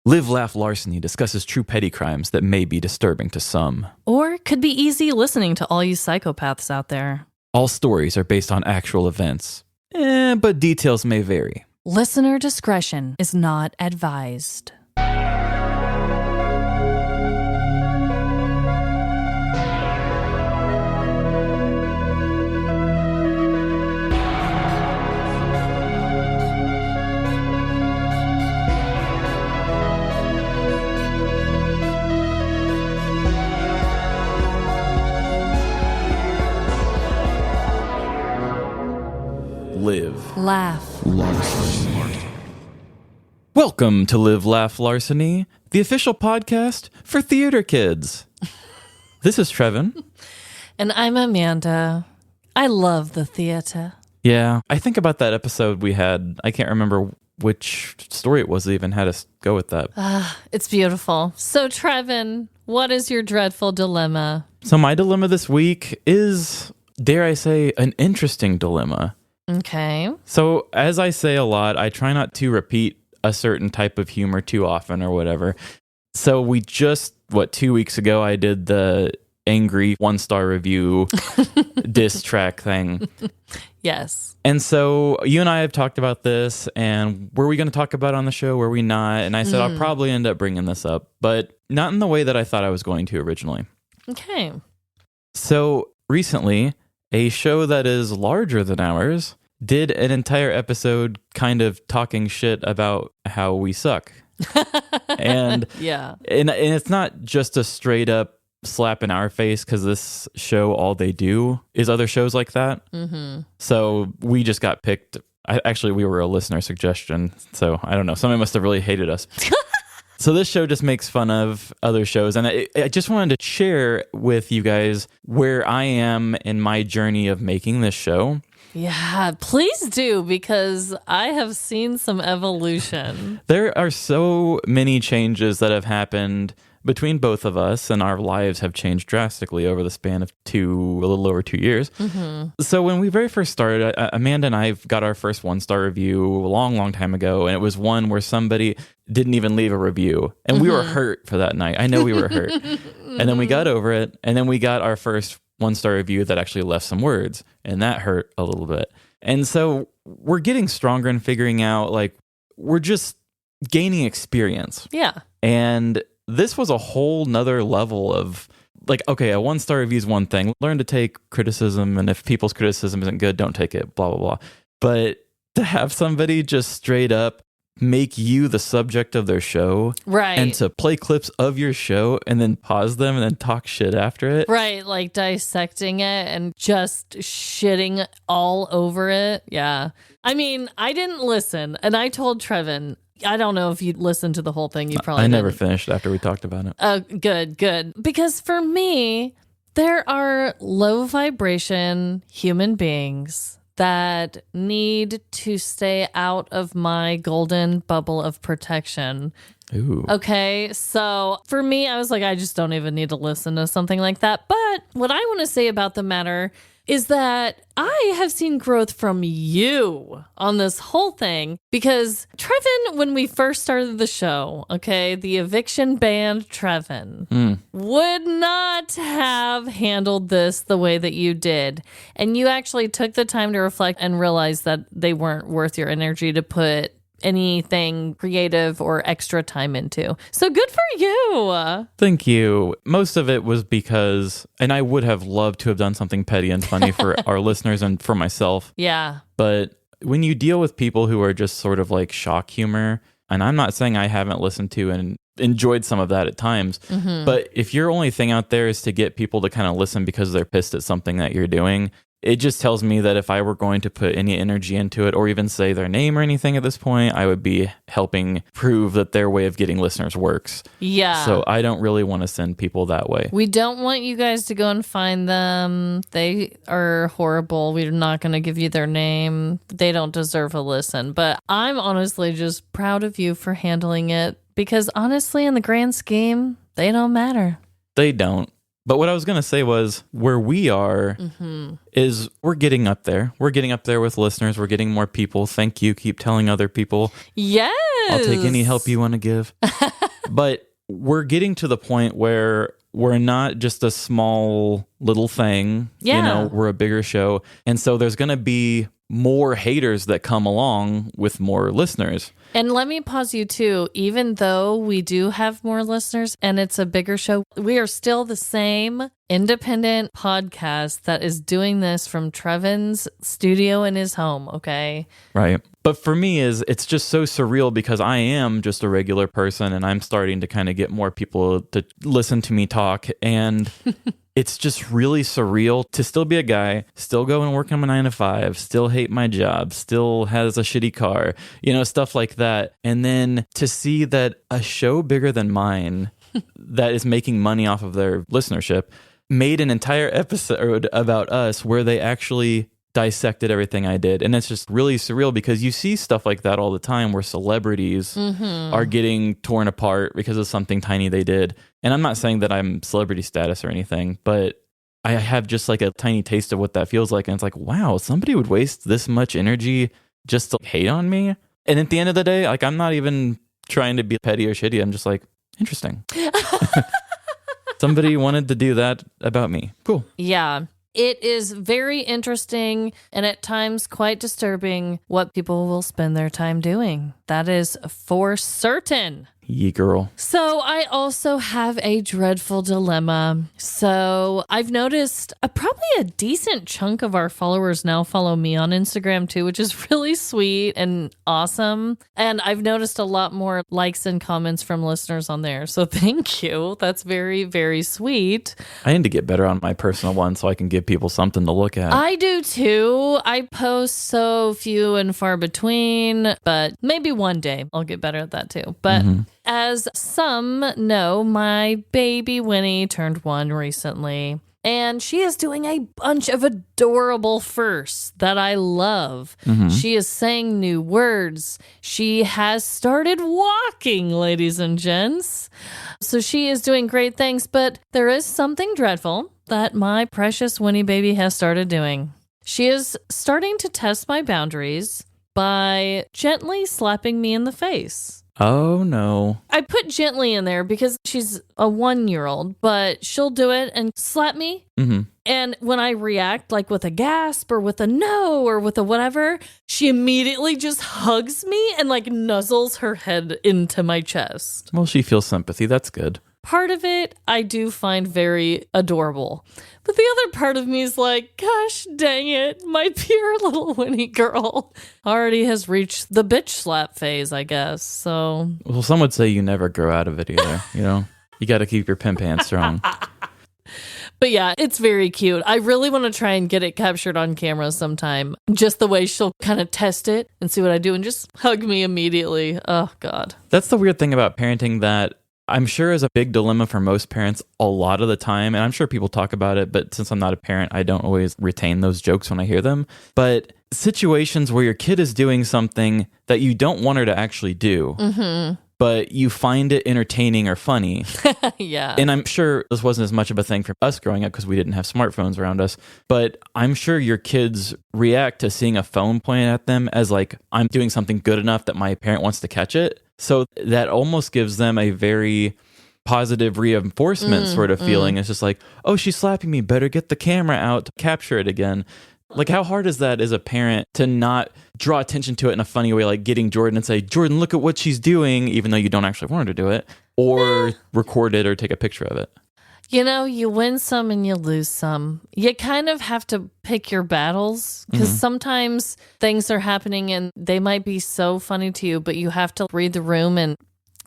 Live, Laugh, Larceny discusses true petty crimes that may be disturbing to some. Or could be easy listening to all you psychopaths out there. All stories are based on actual events, but details may vary. Listener discretion is not advised. Live, Laugh, Larceny. Welcome to Live, Laugh, Larceny, the official podcast for theater kids. This is Trevin. And I'm Amanda. I love the theater. Yeah, I think about that episode we had. I can't remember which story it was that even had us go with that. It's beautiful. So, Trevin, what is your dreadful dilemma? So my dilemma this week is, dare I say, an interesting dilemma. Okay. So as I say a lot, I try not to repeat a certain type of humor too often or whatever. So we just, 2 weeks ago, I did the angry 1-star review diss track thing. Yes. And so you and I have talked about this, and were we going to talk about it on the show? Were we not? And I said, I'll probably end up bringing this up, but not in the way that I thought I was going to originally. Okay. So recently, a show that is larger than ours did an entire episode kind of talking shit about how we suck. And yeah. And it's not just a straight up slap in our face, because this show, all they do is other shows like that. Mm-hmm. So we just got picked. Actually, we were a listener suggestion. So I don't know. Somebody must have really hated us. So this show just makes fun of other shows. And I just wanted to share with you guys where I am in my journey of making this show. Yeah, please do, because I have seen some evolution. There are so many changes that have happened between both of us, and our lives have changed drastically over the span of a little over 2 years. Mm-hmm. So when we very first started, Amanda and I got our first 1-star review a long time ago, and it was one where somebody didn't even leave a review, and we were hurt for that night. I know we were hurt. And then we got over it, and then we got our first 1-star review that actually left some words, and that hurt a little bit. And so we're getting stronger and figuring out, like, we're just gaining experience. Yeah. And this was a whole nother level of, like, okay, a 1-star review is one thing. Learn to take criticism, and if people's criticism isn't good, don't take it, blah, blah, blah. But to have somebody just straight up make you the subject of their show, right, and to play clips of your show and then pause them and then talk shit after it, right, like dissecting it and just shitting all over it. Yeah, I mean, I didn't listen, and I told Trevin, I don't know if you listened to the whole thing. You probably never finished after we talked about it. Oh, good, because for me, there are low vibration human beings that need to stay out of my golden bubble of protection. Ooh. Okay, so for me, I was like, I just don't even need to listen to something like that. But what I want to say about the matter is that I have seen growth from you on this whole thing, because Trevin, when we first started the show, okay, the eviction band Trevin would not have handled this the way that you did. And you actually took the time to reflect and realize that they weren't worth your energy to put anything creative or extra time into. So good for you. Thank you. Most of it was because, and I would have loved to have done something petty and funny for our listeners and for myself. Yeah. But when you deal with people who are just sort of like shock humor, and I'm not saying I haven't listened to and enjoyed some of that at times, but if your only thing out there is to get people to kind of listen because they're pissed at something that you're doing, it just tells me that if I were going to put any energy into it or even say their name or anything at this point, I would be helping prove that their way of getting listeners works. Yeah. So I don't really want to send people that way. We don't want you guys to go and find them. They are horrible. We're not going to give you their name. They don't deserve a listen. But I'm honestly just proud of you for handling it, because honestly, in the grand scheme, they don't matter. They don't. But what I was going to say was where we are is we're getting up there. We're getting up there with listeners. We're getting more people. Thank you. Keep telling other people. Yes. I'll take any help you want to give. But we're getting to the point where we're not just a small little thing. Yeah. You know, we're a bigger show. And so there's going to be more haters that come along with more listeners. And let me pause you too. Even though we do have more listeners and it's a bigger show, we are still the same independent podcast that is doing this from Trevin's studio in his home, okay? Right. But for me, it's just so surreal because I am just a regular person and I'm starting to kind of get more people to listen to me talk. And it's just really surreal to still be a guy, still go and work on my 9-to-5, still hate my job, still has a shitty car, you know, stuff like that. And then to see that a show bigger than mine that is making money off of their listenership made an entire episode about us where they actually dissected everything I did. And it's just really surreal because you see stuff like that all the time where celebrities are getting torn apart because of something tiny they did. And I'm not saying that I'm celebrity status or anything, but I have just like a tiny taste of what that feels like. And it's like, wow, somebody would waste this much energy just to hate on me. And at the end of the day, like, I'm not even trying to be petty or shitty. I'm just like, interesting. Somebody wanted to do that about me. Cool. Yeah. It is very interesting and at times quite disturbing what people will spend their time doing. That is for certain. Ye girl. So I also have a dreadful dilemma. So I've noticed probably a decent chunk of our followers now follow me on Instagram too, which is really sweet and awesome. And I've noticed a lot more likes and comments from listeners on there. So thank you. That's very, very sweet. I need to get better on my personal one so I can give people something to look at. I do too. I post so few and far between, but maybe one day I'll get better at that too. But as some know, my baby Winnie turned 1 recently, and she is doing a bunch of adorable firsts that I love. She is saying new words. She has started walking, ladies and gents. So she is doing great things, but there is something dreadful that my precious Winnie baby has started doing. She is starting to test my boundaries by gently slapping me in the face. Oh, no. I put gently in there because she's a 1-year-old, but she'll do it and slap me. And when I react, like with a gasp or with a no or with a whatever, she immediately just hugs me and like nuzzles her head into my chest. Well, she feels sympathy. That's good. Part of it I do find very adorable. But the other part of me is like, gosh dang it, my pure little Winnie girl already has reached the bitch slap phase, I guess. So, well, some would say you never grow out of it either, you know? You got to keep your pimp hand strong. But yeah, it's very cute. I really want to try and get it captured on camera sometime. Just the way she'll kind of test it and see what I do and just hug me immediately. Oh, God. That's the weird thing about parenting that I'm sure is a big dilemma for most parents a lot of the time. And I'm sure people talk about it, but since I'm not a parent, I don't always retain those jokes when I hear them. But situations where your kid is doing something that you don't want her to actually do, but you find it entertaining or funny. Yeah. And I'm sure this wasn't as much of a thing for us growing up because we didn't have smartphones around us. But I'm sure your kids react to seeing a phone pointed at them as like, I'm doing something good enough that my parent wants to catch it. So that almost gives them a very positive reinforcement sort of feeling. It's just like, oh, she's slapping me. Better get the camera out to capture it again. Like, how hard is that as a parent to not draw attention to it in a funny way, like getting Jordan and say, Jordan, look at what she's doing, even though you don't actually want her to do it, or record it or take a picture of it? You know, you win some and you lose some. You kind of have to pick your battles because sometimes things are happening and they might be so funny to you, but you have to read the room and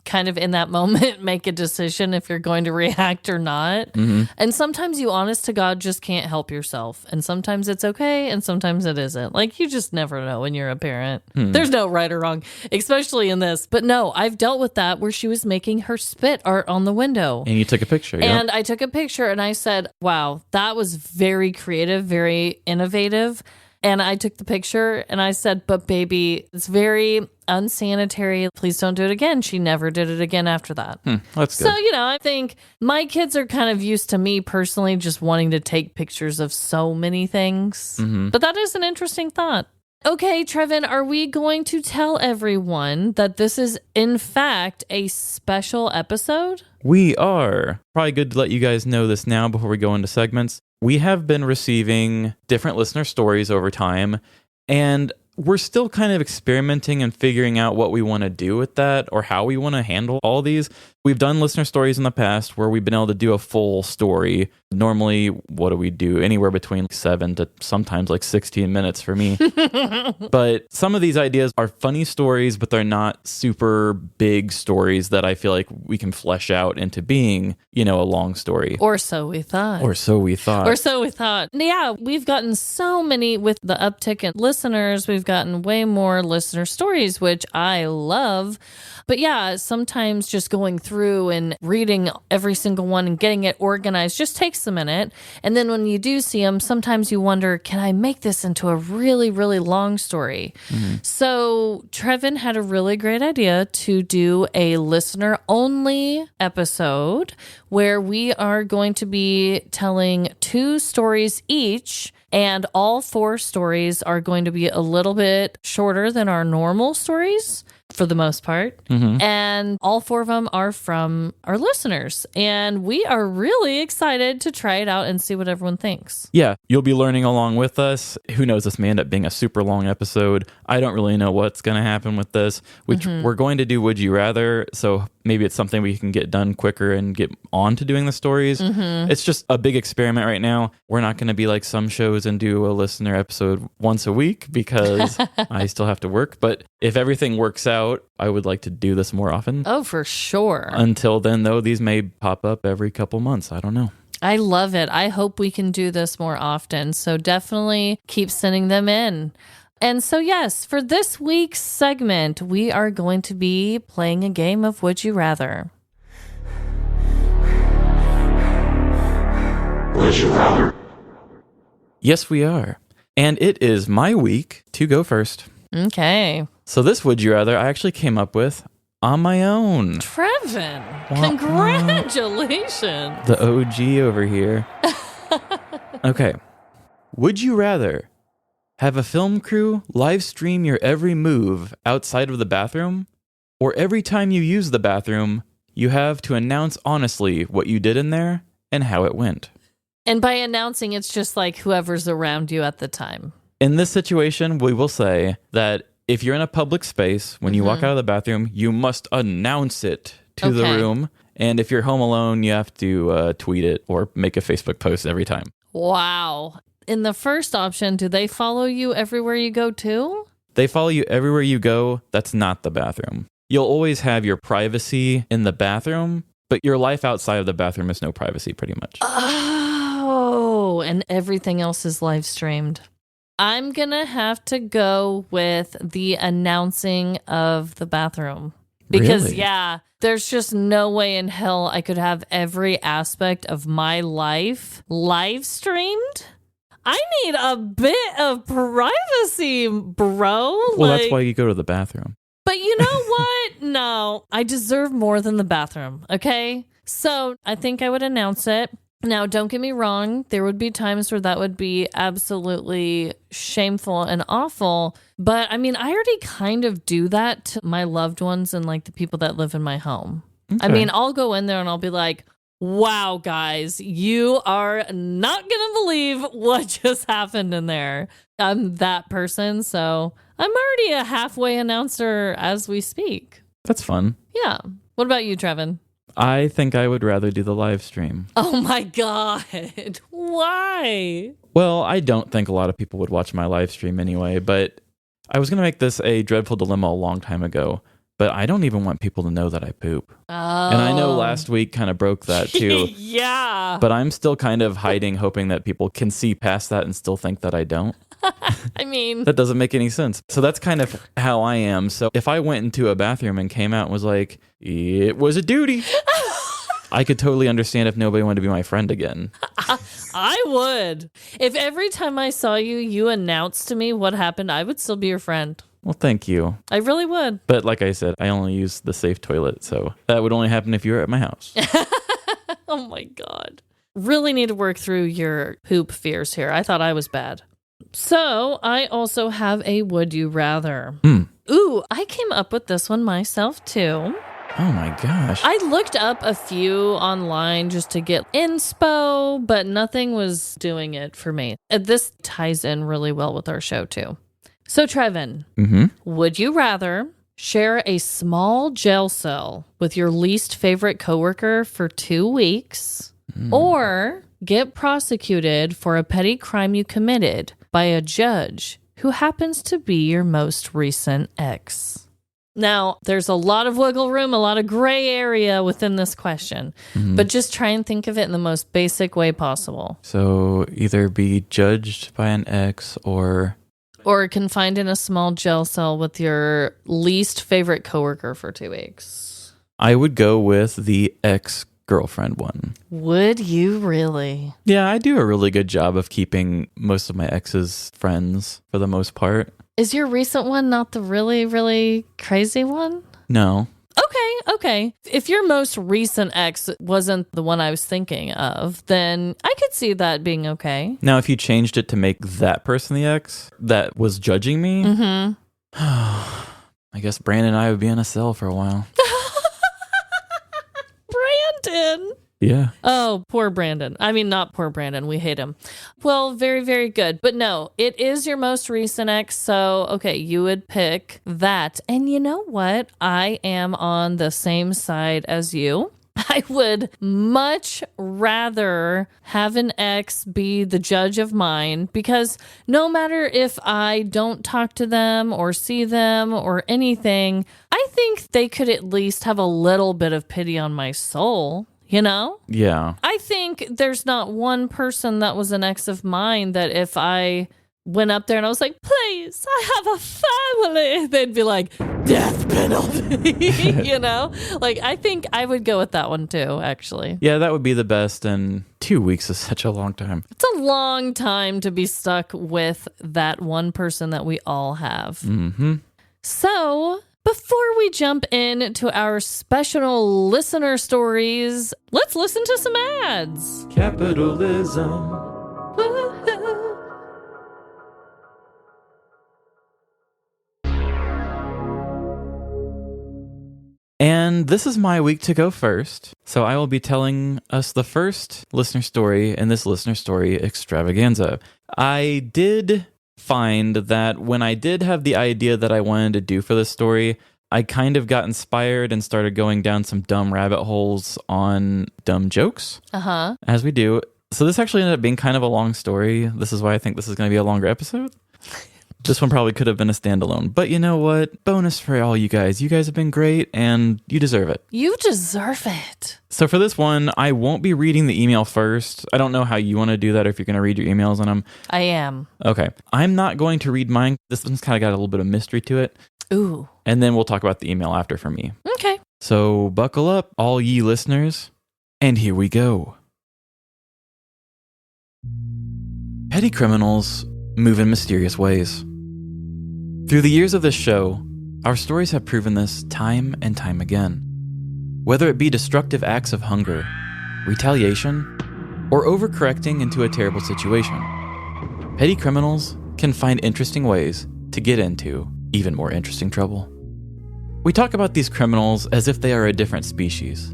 kind of in that moment make a decision if you're going to react or not. And sometimes you honest to God just can't help yourself. And sometimes it's okay and sometimes it isn't. Like, you just never know when you're a parent. There's no right or wrong, especially in this. But no, I've dealt with that where she was making her spit art on the window. And you took a picture. And I took a picture and I said, wow, that was very creative, very innovative. And I took the picture and I said, but baby, it's very unsanitary. Please don't do it again. She never did it again after that. That's good. So, I think my kids are kind of used to me personally just wanting to take pictures of so many things. But that is an interesting thought. Okay, Trevin, are we going to tell everyone that this is, in fact, a special episode? We are. Probably good to let you guys know this now before we go into segments. We have been receiving different listener stories over time, and we're still kind of experimenting and figuring out what we want to do with that or how we want to handle all these. We've done listener stories in the past where we've been able to do a full story. Normally, what do we do? Anywhere between 7 to sometimes 16 minutes for me. But some of these ideas are funny stories, but they're not super big stories that I feel like we can flesh out into being, a long story. Or so we thought. Yeah, we've gotten so many with the uptick in listeners. We've gotten way more listener stories, which I love. But yeah, sometimes just going through and reading every single one and getting it organized just takes a minute. And then when you do see them, sometimes you wonder, can I make this into a really, really long story? So Trevin had a really great idea to do a listener-only episode where we are going to be telling 2 stories each. And all 4 stories are going to be a little bit shorter than our normal stories for the most part. And all 4 of them are from our listeners. And we are really excited to try it out and see what everyone thinks. Yeah, you'll be learning along with us. Who knows, this may end up being a super long episode. I don't really know what's going to happen with this. We're going to do Would You Rather, so maybe it's something we can get done quicker and get on to doing the stories. It's just a big experiment right now. We're not going to be like some shows and do a listener episode once a week because I still have to work. But if everything works out, I would like to do this more often. Oh, for sure. Until then, though, these may pop up every couple months. I don't know. I love it. I hope we can do this more often. So definitely keep sending them in. And so, yes, for this week's segment, we are going to be playing a game of Would You Rather. Would you rather? Yes, we are. And it is my week to go first. Okay. So this Would You Rather I actually came up with on my own. Trevin, congratulations. The OG over here. Okay. Would you rather have a film crew live stream your every move outside of the bathroom, or every time you use the bathroom, you have to announce honestly what you did in there and how it went? And by announcing, it's just like whoever's around you at the time. In this situation, we will say that if you're in a public space, when you walk out of the bathroom, you must announce it to the room. And if you're home alone, you have to tweet it or make a Facebook post every time. Wow. In the first option, do they follow you everywhere you go too? They follow you everywhere you go. That's not the bathroom. You'll always have your privacy in the bathroom, but your life outside of the bathroom is no privacy pretty much. Oh, and everything else is live streamed. I'm going to have to go with the announcing of the bathroom. Because, Really? yeah, there's just no way in hell I could have every aspect of my life live streamed. I need a bit of privacy, bro. Well, that's why you go to the bathroom. But you know what? No, I deserve more than the bathroom, okay? So I think I would announce it. Now, don't get me wrong. There would be times where that would be absolutely shameful and awful. But I mean, I already kind of do that to my loved ones and like the people that live in my home. Okay. I mean, I'll go in there and I'll be like, wow, guys, you are not going to believe what just happened in there. I'm that person. So I'm already a halfway announcer as we speak. That's fun. Yeah. What about you, Trevin? I think I would rather do the live stream. Oh my God. Why? Well, I don't think a lot of people would watch my live stream anyway, but I was going to make this a dreadful dilemma a long time ago, but I don't even want people to know that I poop. Oh. And I know last week kind of broke that too. Yeah. But I'm still kind of hiding, hoping that people can see past that and still think that I don't. I mean, That doesn't make any sense. So that's kind of how I am. So if I went into a bathroom and came out and was like, it was a duty, I could totally understand if nobody wanted to be my friend again. I would. If every time I saw you, you announced to me what happened, I would still be your friend. Well, thank you. I really would. But like I said, I only use the safe toilet, so that would only happen if you were at my house. Oh my God. Really need to work through your poop fears here. I thought I was bad. So I also have a would you rather. Ooh, I came up with this one myself too. Oh my gosh. I looked up a few online just to get inspo, but nothing was doing it for me. This ties in really well with our show too. So Trevin, would you rather share a small jail cell with your least favorite coworker for 2 weeks or get prosecuted for a petty crime you committed by a judge who happens to be your most recent ex? Now, there's a lot of wiggle room, a lot of gray area within this question, but just try and think of it in the most basic way possible. So either be judged by an ex or confined in a small jail cell with your least favorite coworker for 2 weeks. I would go with the ex-girlfriend one. Would you really? Yeah, I do a really good job of keeping most of my ex's friends for the most part. Is your recent one not the really, really crazy one? No. Okay. If your most recent ex wasn't the one I was thinking of, then I could see that being okay. Now, if you changed it to make that person the ex that was judging me, I guess Brandon and I would be in a cell for a while. Brandon! Yeah. Oh, poor Brandon. I mean, not poor Brandon. We hate him. Well, very, very good. But no, it is your most recent ex. So, okay, you would pick that. And you know what? I am on the same side as you. I would much rather have an ex be the judge of mine, because no matter if I don't talk to them or see them or anything, I think they could at least have a little bit of pity on my soul. You know? Yeah. I think there's not one person that was an ex of mine that if I went up there and I was like, please, I have a family, they'd be like, death penalty. You know? Like, I think I would go with that one too, actually. Yeah, that would be the best. And 2 weeks is such a long time. It's a long time to be stuck with that one person that we all have. So, before we jump into our special listener stories, let's listen to some ads. Capitalism. Woo-hoo. And this is my week to go first. So I will be telling us the first listener story in this listener story extravaganza. I did find that when I did have the idea that I wanted to do for this story, I kind of got inspired and started going down some dumb rabbit holes on dumb jokes. As we do. So this actually ended up being kind of a long story. This is why I think this is going to be a longer episode. This one probably could have been a standalone. But you know what? Bonus for all you guys. You guys have been great and you deserve it. You deserve it. So for this one, I won't be reading the email first. I don't know how you want to do that, or if you're going to read your emails on them. I am. Okay. I'm not going to read mine. This one's kind of got a little bit of mystery to it. Ooh. And then we'll talk about the email after for me. Okay. So buckle up, all ye listeners. And here we go. Petty criminals move in mysterious ways. Through the years of this show, our stories have proven this time and time again. Whether it be destructive acts of hunger, retaliation, or overcorrecting into a terrible situation, petty criminals can find interesting ways to get into even more interesting trouble. We talk about these criminals as if they are a different species.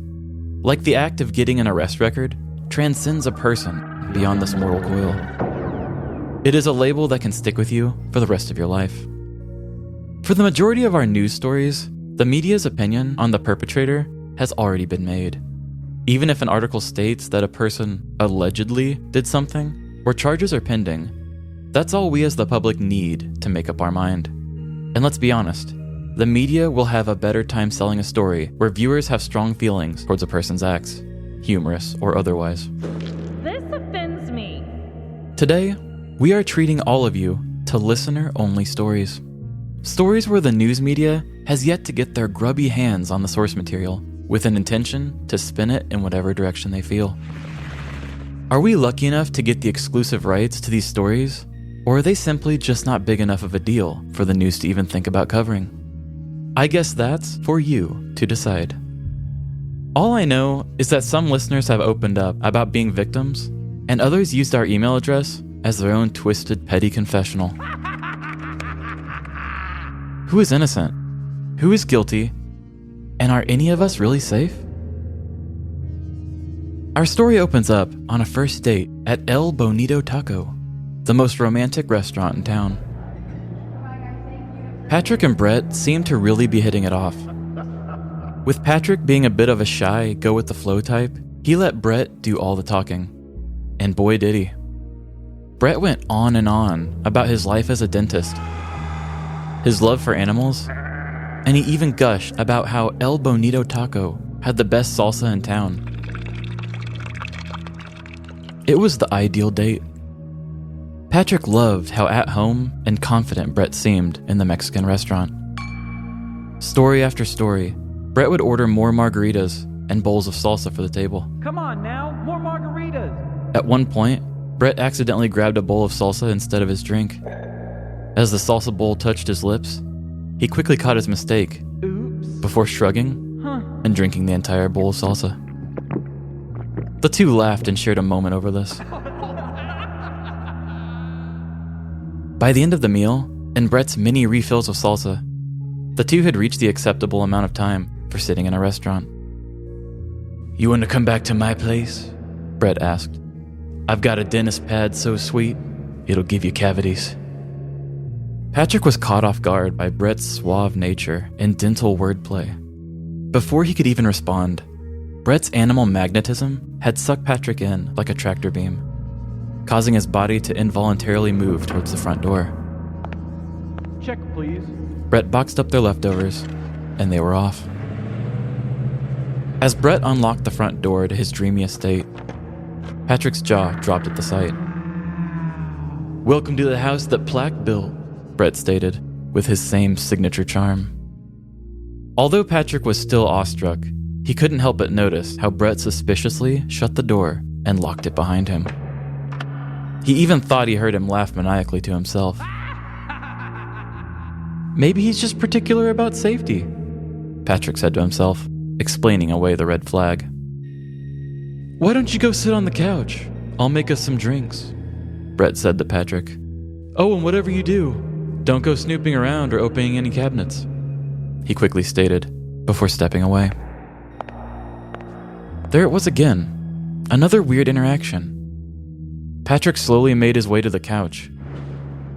Like the act of getting an arrest record transcends a person beyond this mortal coil. It is a label that can stick with you for the rest of your life. For the majority of our news stories, the media's opinion on the perpetrator has already been made. Even if an article states that a person allegedly did something, or charges are pending, that's all we as the public need to make up our mind. And let's be honest, the media will have a better time selling a story where viewers have strong feelings towards a person's acts, humorous or otherwise. This offends me. Today, we are treating all of you to listener-only stories. Stories where the news media has yet to get their grubby hands on the source material with an intention to spin it in whatever direction they feel. Are we lucky enough to get the exclusive rights to these stories? Or are they simply just not big enough of a deal for the news to even think about covering? I guess that's for you to decide. All I know is that some listeners have opened up about being victims, and others used our email address as their own twisted, petty confessional. Who is innocent? Who is guilty? And are any of us really safe? Our story opens up on a first date at El Bonito Taco, the most romantic restaurant in town. Patrick and Brett seem to really be hitting it off. With Patrick being a bit of a shy, go-with-the-flow type, he let Brett do all the talking. And boy did he. Brett went on and on about his life as a dentist, his love for animals, and he even gushed about how El Bonito Taco had the best salsa in town. It was the ideal date. Patrick loved how at home and confident Brett seemed in the Mexican restaurant. Story after story, Brett would order more margaritas and bowls of salsa for the table. Come on now, more margaritas! At one point, Brett accidentally grabbed a bowl of salsa instead of his drink. As the salsa bowl touched his lips, he quickly caught his mistake. Oops. Before shrugging and drinking the entire bowl of salsa. The two laughed and shared a moment over this. By the end of the meal, and Brett's many refills of salsa, the two had reached the acceptable amount of time for sitting in a restaurant. "You want to come back to my place?" Brett asked. "I've got a dentist pad so sweet, it'll give you cavities." Patrick was caught off guard by Brett's suave nature and dental wordplay. Before he could even respond, Brett's animal magnetism had sucked Patrick in like a tractor beam, causing his body to involuntarily move towards the front door. Check, please. Brett boxed up their leftovers, and they were off. As Brett unlocked the front door to his dreamy estate, Patrick's jaw dropped at the sight. "Welcome to the house that Plaque built," Brett stated, with his same signature charm. Although Patrick was still awestruck, he couldn't help but notice how Brett suspiciously shut the door and locked it behind him. He even thought he heard him laugh maniacally to himself. Maybe he's just particular about safety, Patrick said to himself, explaining away the red flag. "Why don't you go sit on the couch? I'll make us some drinks," Brett said to Patrick. "Oh, and whatever you do, don't go snooping around or opening any cabinets," he quickly stated before stepping away. There it was again, another weird interaction. Patrick slowly made his way to the couch,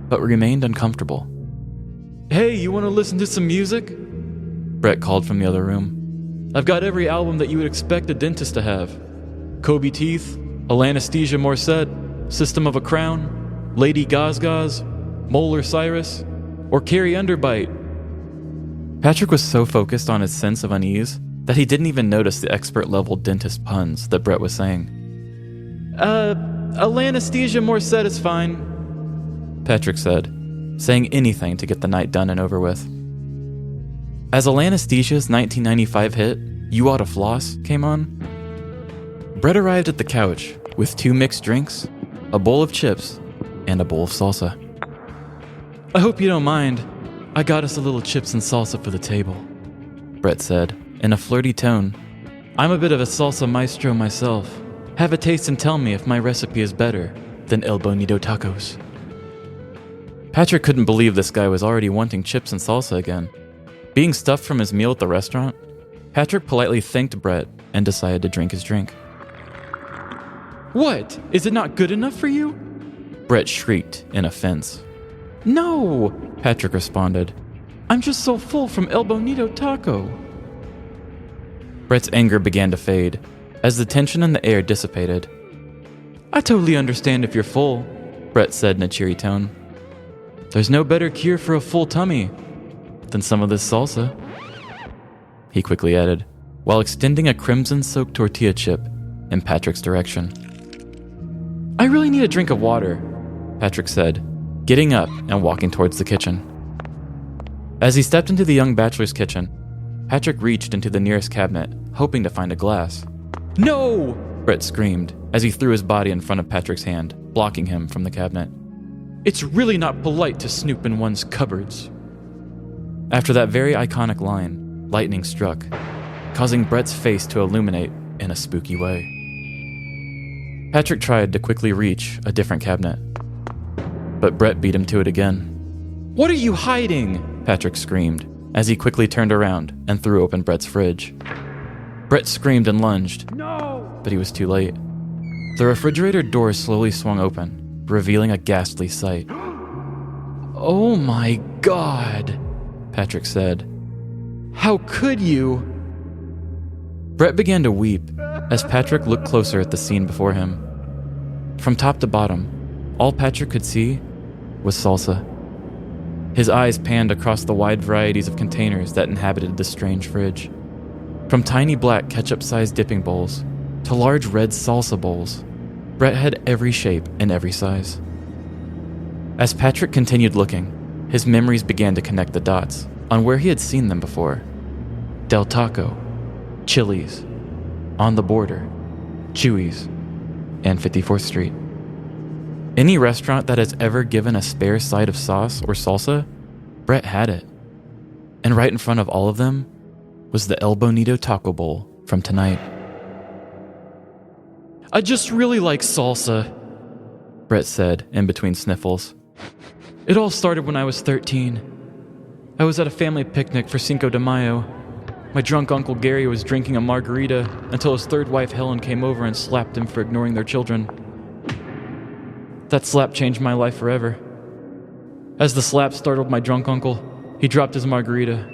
but remained uncomfortable. "Hey, you want to listen to some music?" Brett called from the other room. "I've got every album that you would expect a dentist to have. Kobe Teeth, Alanesthesia Morissette, System of a Crown, Lady Gazgaz, Molar Cyrus, or Carrie Underbite." Patrick was so focused on his sense of unease that he didn't even notice the expert-level dentist puns that Brett was saying. Alanesthesia Morissette is fine," Patrick said, saying anything to get the night done and over with. As Alanesthesia's 1995 hit, "You Oughta Floss" came on, Brett arrived at the couch with 2 mixed drinks, a bowl of chips, and a bowl of salsa. "I hope you don't mind. I got us a little chips and salsa for the table," Brett said, in a flirty tone. "I'm a bit of a salsa maestro myself. Have a taste and tell me if my recipe is better than El Bonito Tacos." Patrick couldn't believe this guy was already wanting chips and salsa again. Being stuffed from his meal at the restaurant, Patrick politely thanked Brett and decided to drink his drink. "What? Is it not good enough for you?" Brett shrieked in offense. "No," Patrick responded. "I'm just so full from El Bonito Taco." Brett's anger began to fade as the tension in the air dissipated. "I totally understand if you're full," Brett said in a cheery tone. "There's no better cure for a full tummy than some of this salsa," he quickly added, while extending a crimson-soaked tortilla chip in Patrick's direction. "I really need a drink of water," Patrick said, getting up and walking towards the kitchen. As he stepped into the young bachelor's kitchen, Patrick reached into the nearest cabinet, hoping to find a glass. "No!" Brett screamed as he threw his body in front of Patrick's hand, blocking him from the cabinet. "It's really not polite to snoop in one's cupboards." After that very iconic line, lightning struck, causing Brett's face to illuminate in a spooky way. Patrick tried to quickly reach a different cabinet, but Brett beat him to it again. "What are you hiding?" Patrick screamed as he quickly turned around and threw open Brett's fridge. Brett screamed and lunged, No! but he was too late. The refrigerator door slowly swung open, revealing a ghastly sight. "Oh my God," Patrick said. "How could you?" Brett began to weep as Patrick looked closer at the scene before him. From top to bottom, all Patrick could see was salsa. His eyes panned across the wide varieties of containers that inhabited the strange fridge. From tiny black ketchup-sized dipping bowls to large red salsa bowls, Brett had every shape and every size. As Patrick continued looking, his memories began to connect the dots on where he had seen them before. Del Taco, Chili's, On the Border, Chewy's, and 54th Street. Any restaurant that has ever given a spare side of sauce or salsa, Brett had it. And right in front of all of them was the El Bonito taco bowl from tonight. "I just really like salsa," Brett said in between sniffles. "It all started when I was 13. I was at a family picnic for Cinco de Mayo. My drunk Uncle Gary was drinking a margarita until his third wife Helen came over and slapped him for ignoring their children. That slap changed my life forever. As the slap startled my drunk uncle, he dropped his margarita,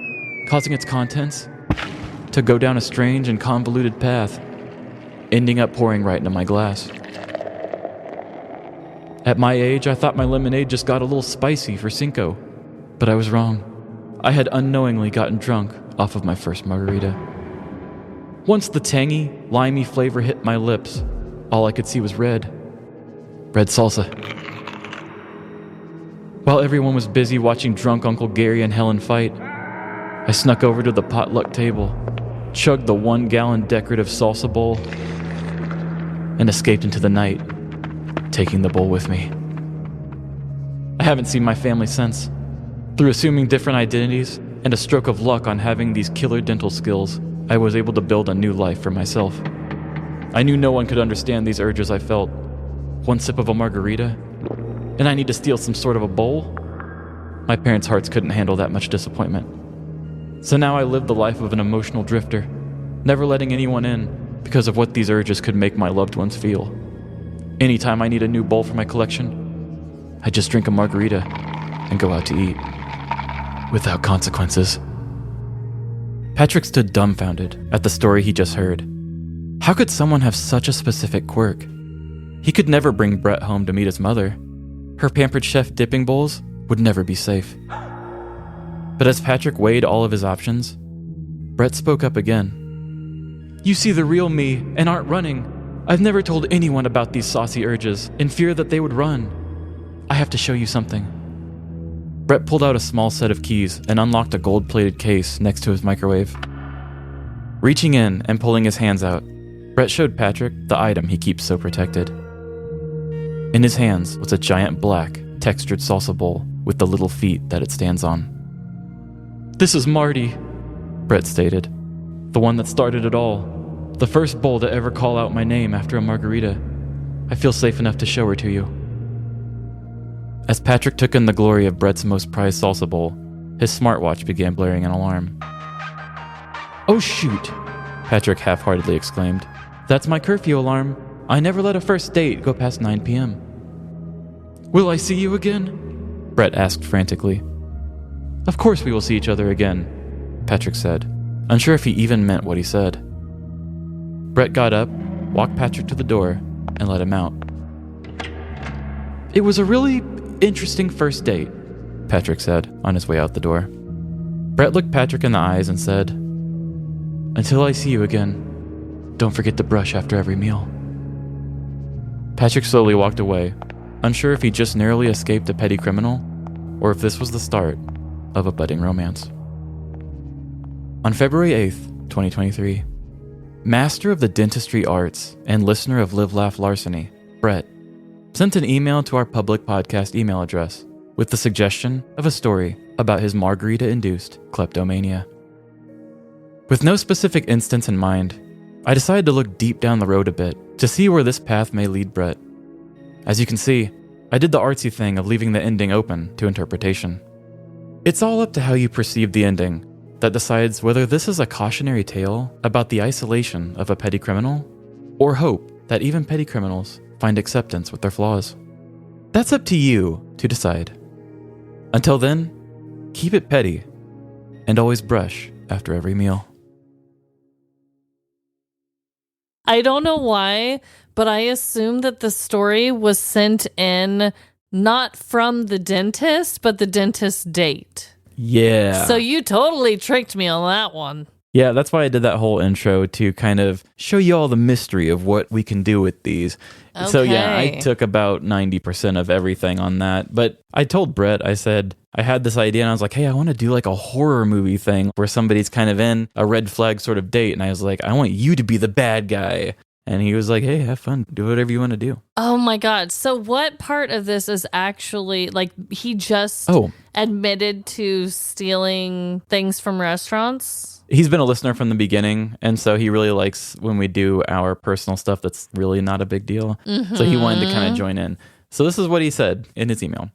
causing its contents to go down a strange and convoluted path, ending up pouring right into my glass. At my age, I thought my lemonade just got a little spicy for Cinco, but I was wrong. I had unknowingly gotten drunk off of my first margarita. Once the tangy, limey flavor hit my lips, all I could see was red salsa. While everyone was busy watching drunk Uncle Gary and Helen fight, I snuck over to the potluck table, chugged the 1-gallon decorative salsa bowl, and escaped into the night, taking the bowl with me. I haven't seen my family since. Through assuming different identities and a stroke of luck on having these killer dental skills, I was able to build a new life for myself. I knew no one could understand these urges I felt. One sip of a margarita, and I need to steal some sort of a bowl? My parents' hearts couldn't handle that much disappointment. So now I live the life of an emotional drifter, never letting anyone in because of what these urges could make my loved ones feel. Anytime I need a new bowl for my collection, I just drink a margarita and go out to eat, without consequences. Patrick stood dumbfounded at the story he just heard. How could someone have such a specific quirk? He could never bring Brett home to meet his mother. Her pampered chef dipping bowls would never be safe. But as Patrick weighed all of his options, Brett spoke up again. "You see the real me and aren't running. I've never told anyone about these saucy urges in fear that they would run. I have to show you something." Brett pulled out a small set of keys and unlocked a gold-plated case next to his microwave. Reaching in and pulling his hands out, Brett showed Patrick the item he keeps so protected. In his hands was a giant black, textured salsa bowl with the little feet that it stands on. "This is Marty," Brett stated. "The one that started it all. The first bowl to ever call out my name after a margarita. I feel safe enough to show her to you." As Patrick took in the glory of Brett's most prized salsa bowl, his smartwatch began blaring an alarm. "Oh shoot," Patrick half-heartedly exclaimed. "That's my curfew alarm. I never let a first date go past 9 p.m. "Will I see you again?" Brett asked frantically. "Of course we will see each other again," Patrick said, unsure if he even meant what he said. Brett got up, walked Patrick to the door, and let him out. "It was a really interesting first date," Patrick said on his way out the door. Brett looked Patrick in the eyes and said, "Until I see you again, don't forget to brush after every meal." Patrick slowly walked away, unsure if he just narrowly escaped a petty criminal or if this was the start of a budding romance. On February 8th, 2023, master of the dentistry arts and listener of Live Laugh Larceny, Brett, sent an email to our public podcast email address with the suggestion of a story about his margarita-induced kleptomania. With no specific instance in mind, I decided to look deep down the road a bit to see where this path may lead Brett. As you can see, I did the artsy thing of leaving the ending open to interpretation. It's all up to how you perceive the ending that decides whether this is a cautionary tale about the isolation of a petty criminal, or hope that even petty criminals find acceptance with their flaws. That's up to you to decide. Until then, keep it petty, and always brush after every meal. I don't know why, but I assume that the story was sent in not from the dentist, but the dentist's date. Yeah. So you totally tricked me on that one. Yeah, that's why I did that whole intro, to kind of show you all the mystery of what we can do with these. Okay. So yeah, I took about 90% of everything on that. But I told Brett, I said, I had this idea and I was like, hey, I want to do like a horror movie thing where somebody's kind of in a red flag sort of date. And I was like, I want you to be the bad guy. And he was like, hey, have fun. Do whatever you want to do. Oh my God. So what part of this is actually, like, he just admitted to stealing things from restaurants? He's been a listener from the beginning, and so he really likes when we do our personal stuff that's really not a big deal. Mm-hmm. So he wanted to kind of join in. So this is what he said in his email.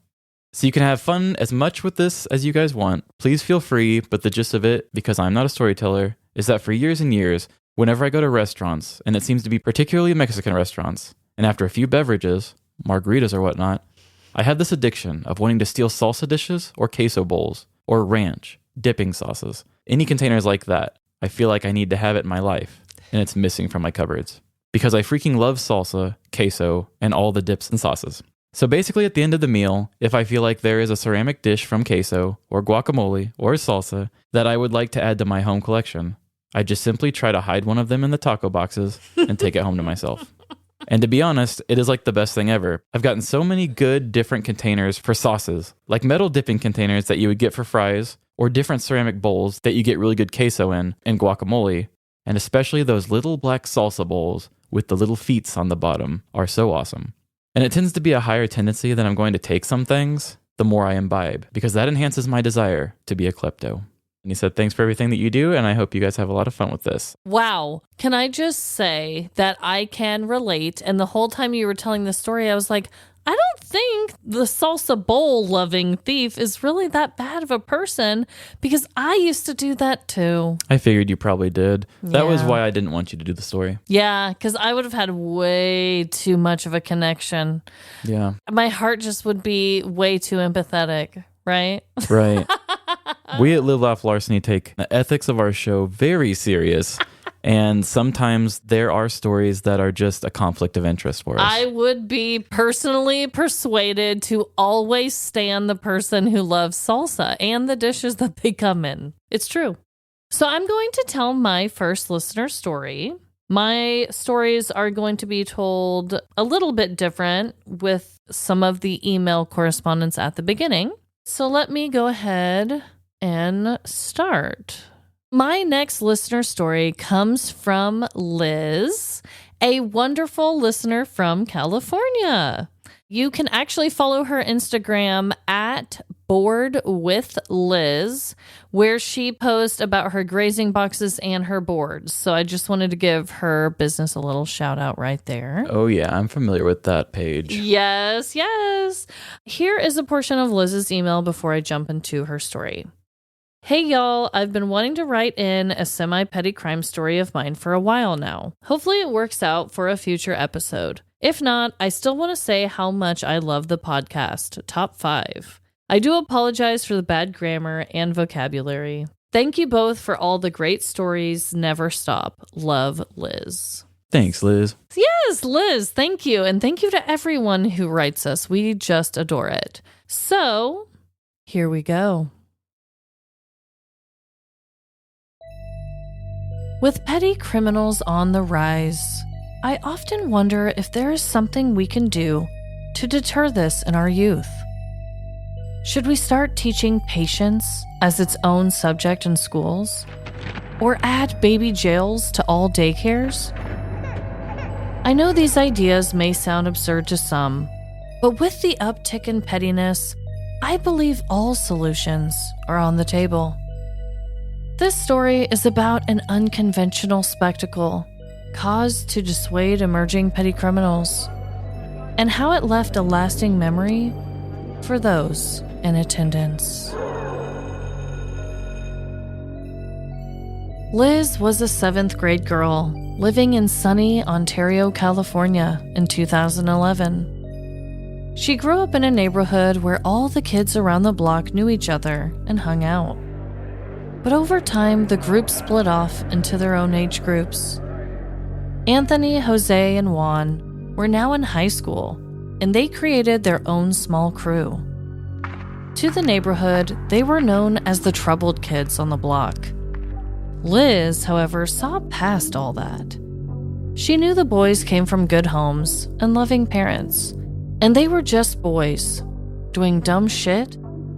So you can have fun as much with this as you guys want. Please feel free, but the gist of it, because I'm not a storyteller, is that for years and years, whenever I go to restaurants, and it seems to be particularly Mexican restaurants, and after a few beverages, margaritas or whatnot, I have this addiction of wanting to steal salsa dishes or queso bowls or ranch, dipping sauces, any containers like that. I feel like I need to have it in my life, and it's missing from my cupboards because I freaking love salsa, queso, and all the dips and sauces. So basically at the end of the meal, if I feel like there is a ceramic dish from queso or guacamole or salsa that I would like to add to my home collection, I just simply try to hide one of them in the taco boxes and take it home to myself. And to be honest, it is like the best thing ever. I've gotten so many good different containers for sauces, like metal dipping containers that you would get for fries, or different ceramic bowls that you get really good queso in, and guacamole, and especially those little black salsa bowls with the little feets on the bottom are so awesome. And it tends to be a higher tendency that I'm going to take some things, the more I imbibe, because that enhances my desire to be a klepto. And he said, thanks for everything that you do, and I hope you guys have a lot of fun with this. Wow. Can I just say that I can relate? And the whole time you were telling the story, I was like, I don't think the salsa bowl loving thief is really that bad of a person, because I used to do that too. I figured you probably did. That was Yeah. why I didn't want you to do the story. Yeah, because I would have had way too much of a connection. Yeah. My heart just would be way too empathetic, right? Right. We at Live Laugh Larceny take the ethics of our show very serious. And sometimes there are stories that are just a conflict of interest for us. I would be personally persuaded to always stand the person who loves salsa and the dishes that they come in. It's true. So I'm going to tell my first listener story. My stories are going to be told a little bit different with some of the email correspondence at the beginning. So let me go ahead and start. My next listener story comes from Liz, a wonderful listener from California. You can actually follow her Instagram at Bored with Liz, where she posts about her grazing boxes and her boards. So I just wanted to give her business a little shout out right there. Oh yeah, I'm familiar with that page. Yes, yes. Here is a portion of Liz's email before I jump into her story. Hey y'all, I've been wanting to write in a semi-petty crime story of mine for a while now. Hopefully it works out for a future episode. If not, I still want to say how much I love the podcast, top 5. I do apologize for the bad grammar and vocabulary. Thank you both for all the great stories. Never stop. Love, Liz. Thanks, Liz. Yes, Liz, thank you. And thank you to everyone who writes us. We just adore it. So, here we go. With petty criminals on the rise, I often wonder if there is something we can do to deter this in our youth. Should we start teaching patience as its own subject in schools? Or add baby jails to all daycares? I know these ideas may sound absurd to some, but with the uptick in pettiness, I believe all solutions are on the table. This story is about an unconventional spectacle caused to dissuade emerging petty criminals, and how it left a lasting memory for those in attendance. Liz was a 7th grade girl living in sunny Ontario, California in 2011. She grew up in a neighborhood where all the kids around the block knew each other and hung out. But over time, the group split off into their own age groups. Anthony, Jose, and Juan were now in high school, and they created their own small crew. To the neighborhood, they were known as the troubled kids on the block. Liz, however, saw past all that. She knew the boys came from good homes and loving parents, and they were just boys, doing dumb shit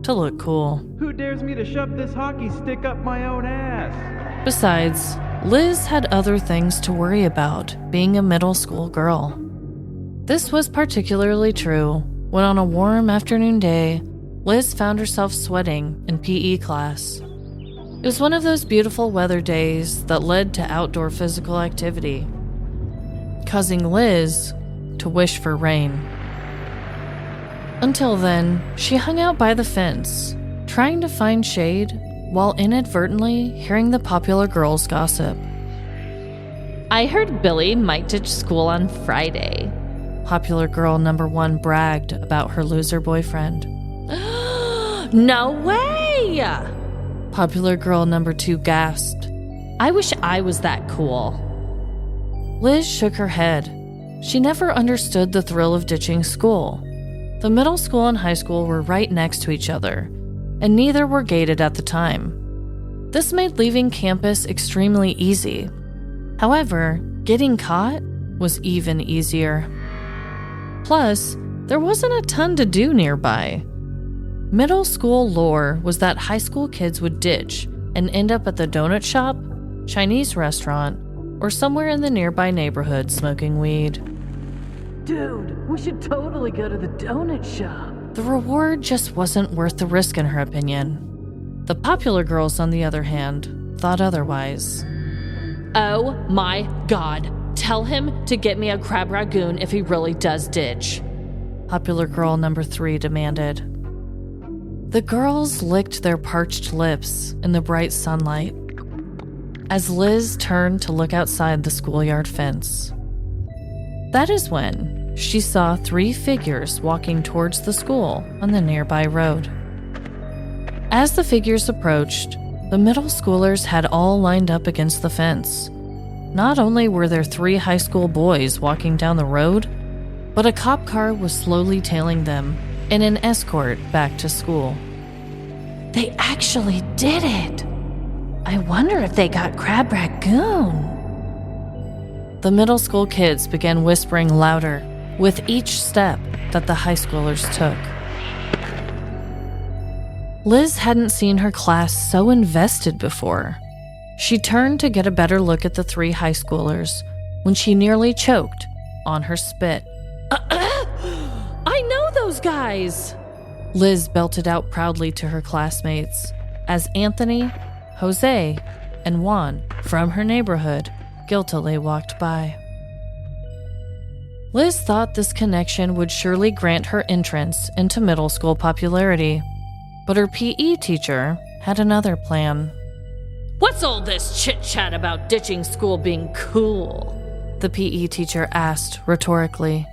to look cool. Who dares me to shove this hockey stick up my own ass? Besides, Liz had other things to worry about being a middle school girl. This was particularly true when on a warm afternoon day, Liz found herself sweating in PE class. It was one of those beautiful weather days that led to outdoor physical activity, causing Liz to wish for rain. Until then, she hung out by the fence, trying to find shade while inadvertently hearing the popular girls gossip. I heard Billy might ditch school on Friday. Popular girl number 1 bragged about her loser boyfriend. No way! Popular girl number 2 gasped. I wish I was that cool. Liz shook her head. She never understood the thrill of ditching school. The middle school and high school were right next to each other, and neither were gated at the time. This made leaving campus extremely easy. However, getting caught was even easier. Plus, there wasn't a ton to do nearby. Middle school lore was that high school kids would ditch and end up at the donut shop, Chinese restaurant, or somewhere in the nearby neighborhood smoking weed. Dude, we should totally go to the donut shop. The reward just wasn't worth the risk in her opinion. The popular girls, on the other hand, thought otherwise. Oh my god. Tell him to get me a crab ragoon if he really does ditch. Popular girl number 3 demanded. The girls licked their parched lips in the bright sunlight as Liz turned to look outside the schoolyard fence. That is when she saw 3 figures walking towards the school on the nearby road. As the figures approached, the middle schoolers had all lined up against the fence. Not only were there 3 high school boys walking down the road, but a cop car was slowly tailing them in an escort back to school. They actually did it. I wonder if they got crab ragoon. The middle school kids began whispering louder with each step that the high schoolers took. Liz hadn't seen her class so invested before. She turned to get a better look at the 3 high schoolers when she nearly choked on her spit. I know those guys! Liz belted out proudly to her classmates as Anthony, Jose, and Juan from her neighborhood guiltily walked by. Liz thought this connection would surely grant her entrance into middle school popularity, but her PE teacher had another plan. What's all this chit-chat about ditching school being cool? The PE teacher asked rhetorically.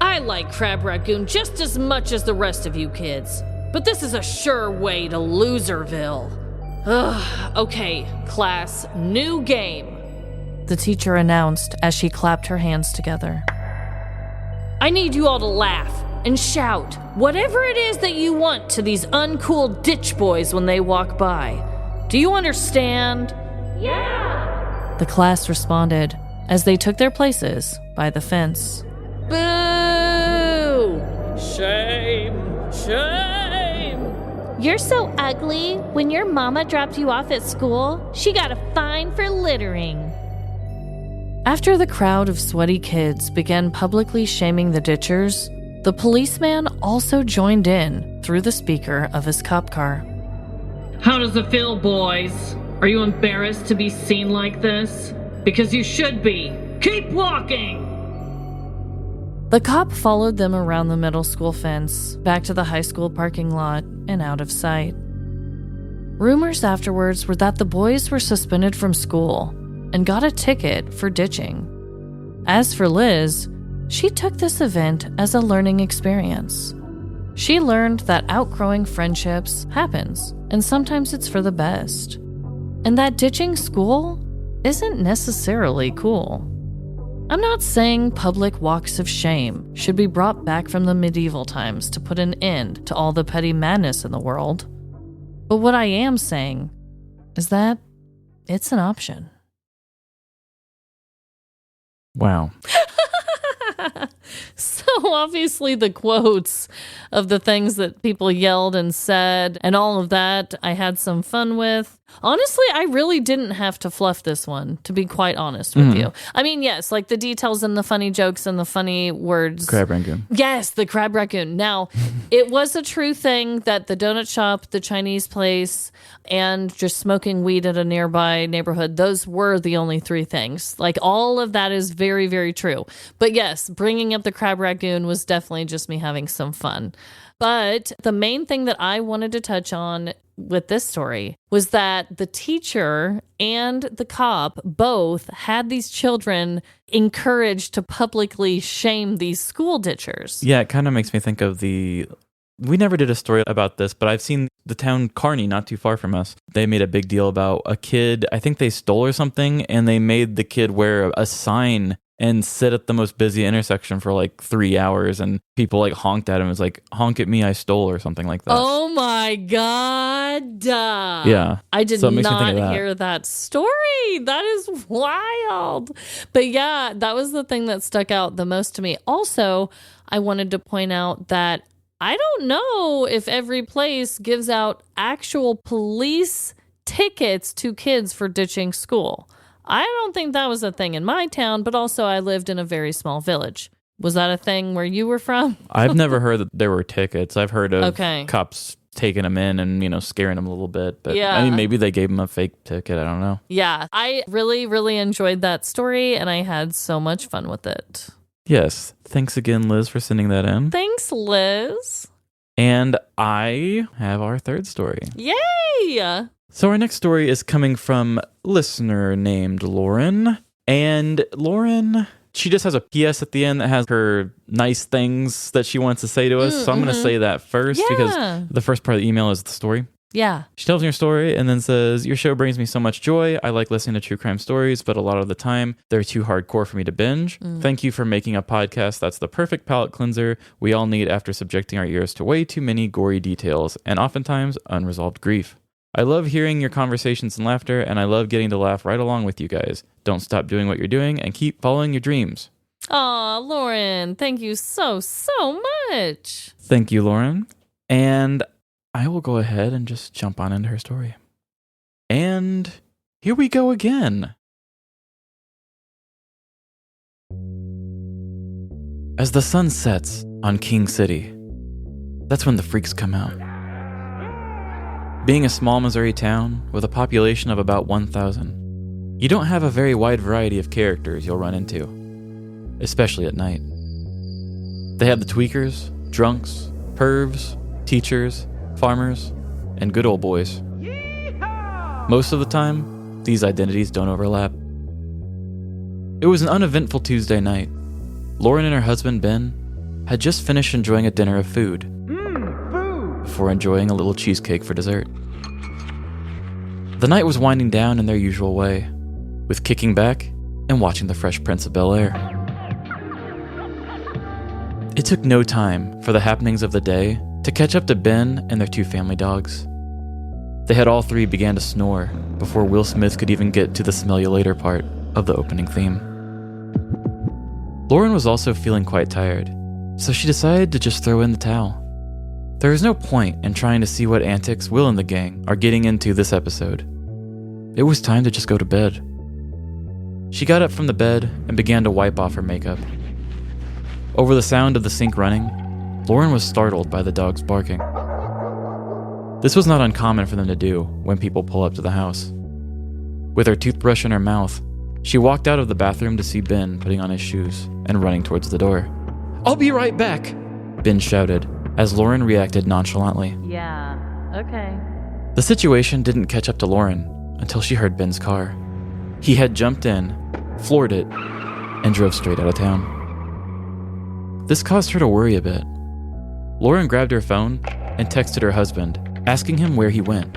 I like crab ragoon just as much as the rest of you kids, but this is a sure way to Loserville. Ugh, okay, class, new game. The teacher announced as she clapped her hands together. I need you all to laugh and shout whatever it is that you want to these uncool ditch boys when they walk by. Do you understand? Yeah! The class responded as they took their places by the fence. Boo! Shame! Shame! You're so ugly. When your mama dropped you off at school, she got a fine for littering. After the crowd of sweaty kids began publicly shaming the ditchers, the policeman also joined in through the speaker of his cop car. How does it feel, boys? Are you embarrassed to be seen like this? Because you should be. Keep walking! The cop followed them around the middle school fence, back to the high school parking lot, and out of sight. Rumors afterwards were that the boys were suspended from school and got a ticket for ditching. As for Liz, she took this event as a learning experience. She learned that outgrowing friendships happens, and sometimes it's for the best. And that ditching school isn't necessarily cool. I'm not saying public walks of shame should be brought back from the medieval times to put an end to all the petty madness in the world. But what I am saying is that it's an option. Wow. So obviously the quotes of the things that people yelled and said and all of that I had some fun with. Honestly, I really didn't have to fluff this one, to be quite honest with you. I mean, yes, like the details and the funny jokes and the funny words. Crab raccoon. Yes, the crab raccoon. Now, it was a true thing that the donut shop, the Chinese place, and just smoking weed at a nearby neighborhood, those were the only three things. Like, all of that is very, very true. But yes, bringing up the crab raccoon was definitely just me having some fun. But the main thing that I wanted to touch on with this story was that the teacher and the cop both had these children encouraged to publicly shame these school ditchers. Yeah, it kind of makes me think of we never did a story about this, but I've seen the town Kearney, not too far from us. They made a big deal about a kid, I think they stole or something, and they made the kid wear a sign and sit at the most busy intersection for like 3 hours, and people like honked at him. It was like, honk at me, I stole, or something like that. Oh my God. Yeah. I did So it makes me think not of that. hear that story. That is wild. But yeah, that was the thing that stuck out the most to me. Also, I wanted to point out that I don't know if every place gives out actual police tickets to kids for ditching school. I don't think that was a thing in my town, but also I lived in a very small village. Was that a thing where you were from? I've never heard that there were tickets. I've heard of Okay. cops taking them in and, scaring them a little bit. But Yeah. I mean, maybe they gave them a fake ticket. I don't know. Yeah, I really, really enjoyed that story, and I had so much fun with it. Yes. Thanks again, Liz, for sending that in. Thanks, Liz. And I have our third story. Yay! So our next story is coming from listener named Lauren. And Lauren, she just has a PS at the end that has her nice things that she wants to say to us. So I'm going to say that first because the first part of the email is the story. Yeah. She tells me her story and then says, your show brings me so much joy. I like listening to true crime stories, but a lot of the time they're too hardcore for me to binge. Thank you for making a podcast that's the perfect palate cleanser we all need after subjecting our ears to way too many gory details and oftentimes unresolved grief. I love hearing your conversations and laughter, and I love getting to laugh right along with you guys. Don't stop doing what you're doing and keep following your dreams. Aw, Lauren, thank you so much. Thank you, Lauren. And I will go ahead and just jump on into her story. And here we go again. As the sun sets on King City, that's when the freaks come out. Being a small Missouri town with a population of about 1,000, you don't have a very wide variety of characters you'll run into, especially at night. They have the tweakers, drunks, pervs, teachers, farmers, and good old boys. Most of the time, these identities don't overlap. It was an uneventful Tuesday night. Lauren and her husband, Ben, had just finished enjoying a dinner of food before enjoying a little cheesecake for dessert. The night was winding down in their usual way, with kicking back and watching The Fresh Prince of Bel-Air. It took no time for the happenings of the day to catch up to Ben and their two family dogs. They had all three began to snore before Will Smith could even get to the smell you later part of the opening theme. Lauren was also feeling quite tired, so she decided to just throw in the towel. There is no point in trying to see what antics Will and the gang are getting into this episode. It was time to just go to bed. She got up from the bed and began to wipe off her makeup. Over the sound of the sink running, Lauren was startled by the dogs barking. This was not uncommon for them to do when people pull up to the house. With her toothbrush in her mouth, she walked out of the bathroom to see Ben putting on his shoes and running towards the door. "I'll be right back," Ben shouted as Lauren reacted nonchalantly. Yeah, okay. The situation didn't catch up to Lauren until she heard Ben's car. He had jumped in, floored it, and drove straight out of town. This caused her to worry a bit. Lauren grabbed her phone and texted her husband, asking him where he went.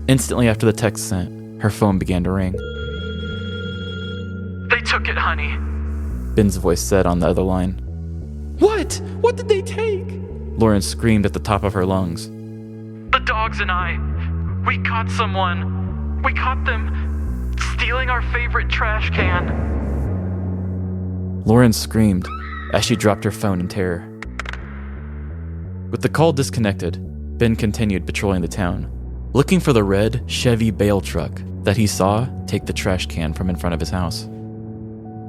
Instantly after the text sent, her phone began to ring. They took it, honey. Ben's voice said on the other line. What? What did they take? Lauren screamed at the top of her lungs. The dogs and I. We caught someone. We caught them stealing our favorite trash can. Lauren screamed as she dropped her phone in terror. With the call disconnected, Ben continued patrolling the town, looking for the red Chevy bail truck that he saw take the trash can from in front of his house.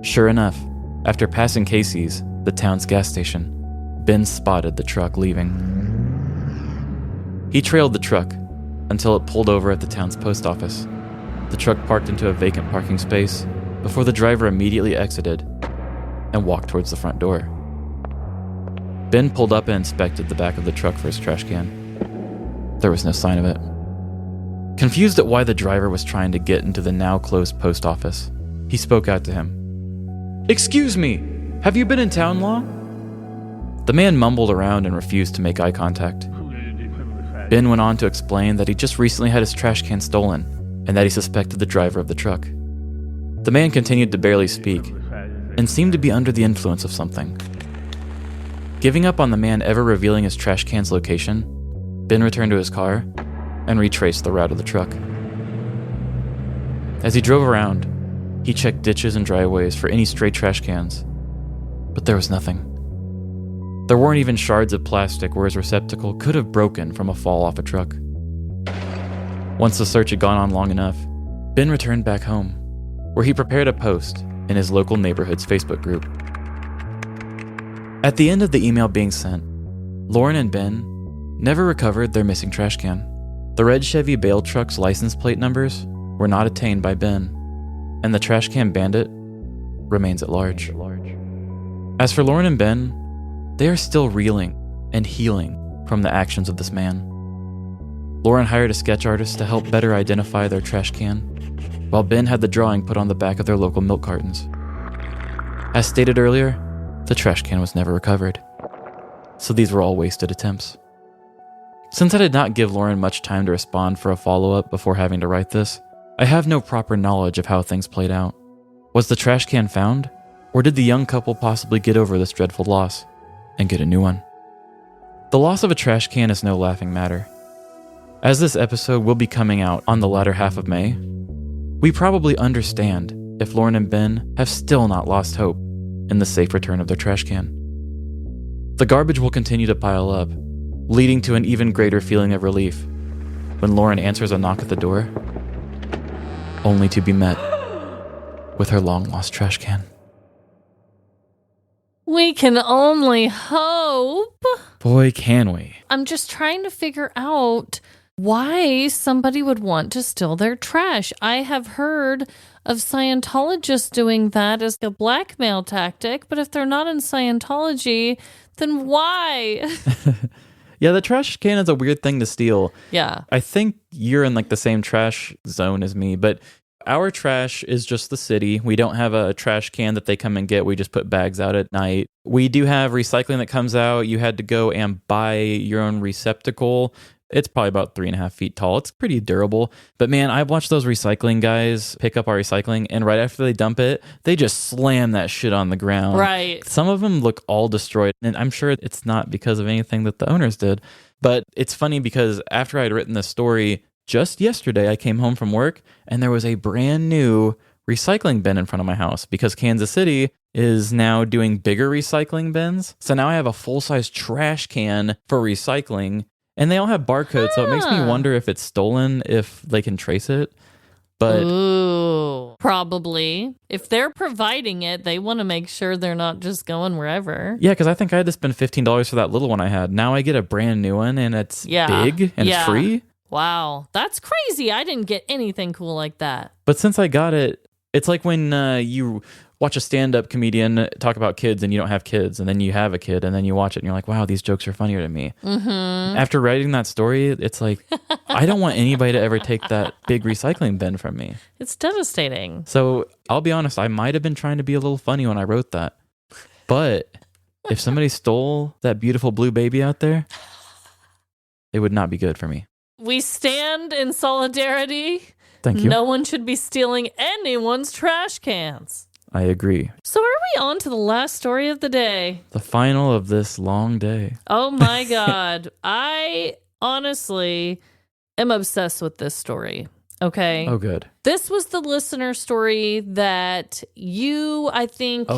Sure enough, after passing Casey's, the town's gas station, Ben spotted the truck leaving. He trailed the truck until it pulled over at the town's post office. The truck parked into a vacant parking space before the driver immediately exited and walked towards the front door. Ben pulled up and inspected the back of the truck for his trash can. There was no sign of it. Confused at why the driver was trying to get into the now closed post office, he spoke out to him. "Excuse me, have you been in town long?" The man mumbled around and refused to make eye contact. Ben went on to explain that he just recently had his trash can stolen and that he suspected the driver of the truck. The man continued to barely speak and seemed to be under the influence of something. Giving up on the man ever revealing his trash can's location, Ben returned to his car and retraced the route of the truck. As he drove around, he checked ditches and driveways for any stray trash cans, but there was nothing. There weren't even shards of plastic where his receptacle could have broken from a fall off a truck. Once the search had gone on long enough, Ben returned back home, where he prepared a post in his local neighborhood's Facebook group. At the end of the email being sent, Lauren and Ben never recovered their missing trash can. The red Chevy bail truck's license plate numbers were not attained by Ben, and the trash can bandit remains at large. As for Lauren and Ben, they are still reeling and healing from the actions of this man. Lauren hired a sketch artist to help better identify their trash can, while Ben had the drawing put on the back of their local milk cartons. As stated earlier, the trash can was never recovered, so these were all wasted attempts. Since I did not give Lauren much time to respond for a follow-up before having to write this, I have no proper knowledge of how things played out. Was the trash can found, or did the young couple possibly get over this dreadful loss and get a new one? The loss of a trash can is no laughing matter. As this episode will be coming out on the latter half of May, we probably understand if Lauren and Ben have still not lost hope in the safe return of their trash can. The garbage will continue to pile up, leading to an even greater feeling of relief when Lauren answers a knock at the door, only to be met with her long-lost trash can. We can only hope. Boy, can we. I'm just trying to figure out why somebody would want to steal their trash. I have heard of Scientologists doing that as a blackmail tactic, but if they're not in Scientology, then why? Yeah, the trash can is a weird thing to steal. Yeah. I think you're in like the same trash zone as me, but our trash is just the city. We don't have a trash can that they come and get. We just put bags out at night. We do have recycling that comes out. You had to go and buy your own receptacle. It's probably about 3.5 feet tall. It's pretty durable. But man, I've watched those recycling guys pick up our recycling, and right after they dump it, they just slam that shit on the ground. Right. Some of them look all destroyed, and I'm sure it's not because of anything that the owners did. But it's funny because after I'd written this story, just yesterday I came home from work, and there was a brand new recycling bin in front of my house because Kansas City is now doing bigger recycling bins. So now I have a full-size trash can for recycling, and they all have barcodes, so it makes me wonder if it's stolen, if they can trace it. But ooh, probably. If they're providing it, they want to make sure they're not just going wherever. yeah, because I think I had to spend $15 for that little one I had. Now I get a brand new one, and it's big and free. Wow, that's crazy. I didn't get anything cool like that. But since I got it, it's like when you watch a stand-up comedian talk about kids and you don't have kids, and then you have a kid, and then you watch it and you're like, wow, these jokes are funnier to me. Mm-hmm. After writing that story, it's like, I don't want anybody to ever take that big recycling bin from me. It's devastating. So I'll be honest, I might have been trying to be a little funny when I wrote that. But if somebody stole that beautiful blue baby out there, it would not be good for me. We stand in solidarity. Thank you. No one should be stealing anyone's trash cans. I agree. So are we on to the last story of the day? The final of this long day. Oh my God. I honestly am obsessed with this story. Okay. Oh, good. This was the listener story that you, I think,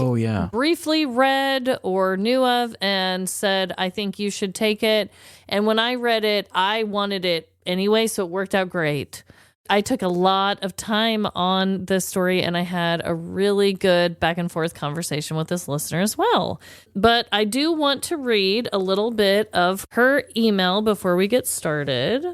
briefly read or knew of and said, I think you should take it. And when I read it, I wanted it anyway, so it worked out great. I took a lot of time on this story, and I had a really good back and forth conversation with this listener as well. But I do want to read a little bit of her email before we get started.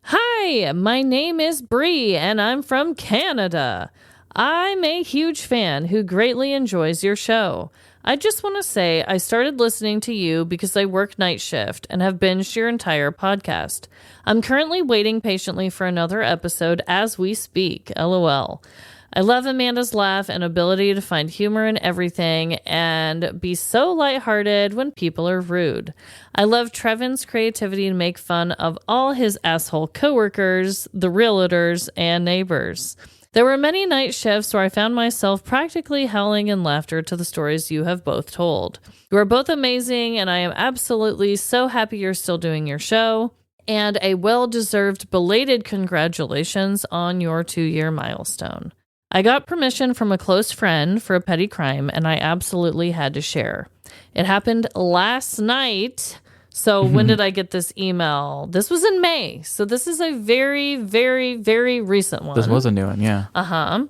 Hi, my name is Bree, and I'm from Canada. I'm a huge fan who greatly enjoys your show. I just want to say I started listening to you because I work night shift and have binged your entire podcast. I'm currently waiting patiently for another episode as we speak. LOL. I love Amanda's laugh and ability to find humor in everything and be so lighthearted when people are rude. I love Trevin's creativity to make fun of all his asshole coworkers, the realtors, and neighbors. There were many night shifts where I found myself practically howling in laughter to the stories you have both told. You are both amazing, and I am absolutely so happy you're still doing your show. And a well-deserved belated congratulations on your 2-year milestone. I got permission from a close friend for a petty crime, and I absolutely had to share. It happened last night. So when did I get this email? This was in May. So this is a very, very, very recent one. This was a new one, yeah. Uh-huh.